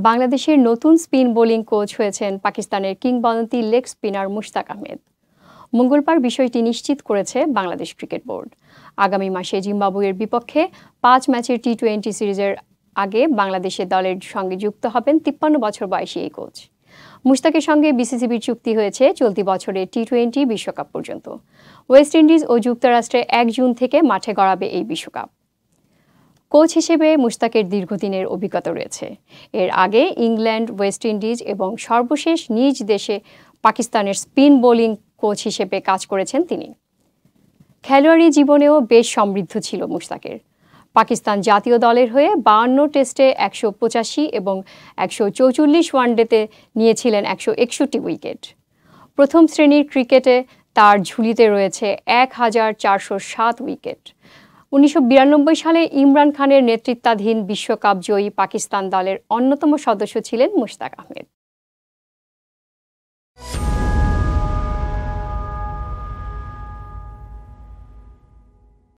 বাংলাদেশের নতুন spin bowling coach হয়েছেন পাকিস্তানের কিংবদন্তি লেগ স্পিনার মুশতাক আহমেদ। মঙ্গলবার বিষয়টি নিশ্চিত করেছে বাংলাদেশ ক্রিকেট বোর্ড। আগামী মাসে জিম্বাবুয়ের বিপক্ষে ৫ ম্যাচের টি-২০ সিরিজের আগে বাংলাদেশের দলের সঙ্গে যুক্ত হবেন ৫৩ বছর বয়সী এই কোচ। মুশতাকের সঙ্গে বিসিসিবির চুক্তি হয়েছে চলতি বছরের টি-২০ বিশ্বকাপ পর্যন্ত। ওয়েস্ট ইন্ডিজ ও যুক্তরাষ্ট্রে ১ জুন থেকে মাঠে গড়াবে এই বিশ্বকাপ। কোচ হিসেবে মুশতাকের দীর্ঘদিনের অভিজ্ঞতা রয়েছে। এর আগে ইংল্যান্ড, ওয়েস্ট ইন্ডিজ এবং সর্বশেষ নিজ দেশে পাকিস্তানের স্পিন বোলিং কোচ হিসেবে কাজ করেছেন তিনি। খেলোয়াড়ি জীবনেও বেশ সমৃদ্ধ ছিল মুশতাকের। পাকিস্তান জাতীয় দলের হয়ে ৫২ টেস্টে ১৮৫ এবং ১৪৪ ওয়ানডেতে নিয়েছিলেন ১৬১ উইকেট। প্রথম শ্রেণীর ক্রিকেটে তার ঝুলিতে রয়েছে ১,৪০৭ উইকেট। ১৯৯২ সালে ইমরান খানের নেতৃত্বাধীন বিশ্বকাপ জয়ী পাকিস্তান দলের অন্যতম সদস্য ছিলেন মুশতাক আহমেদ।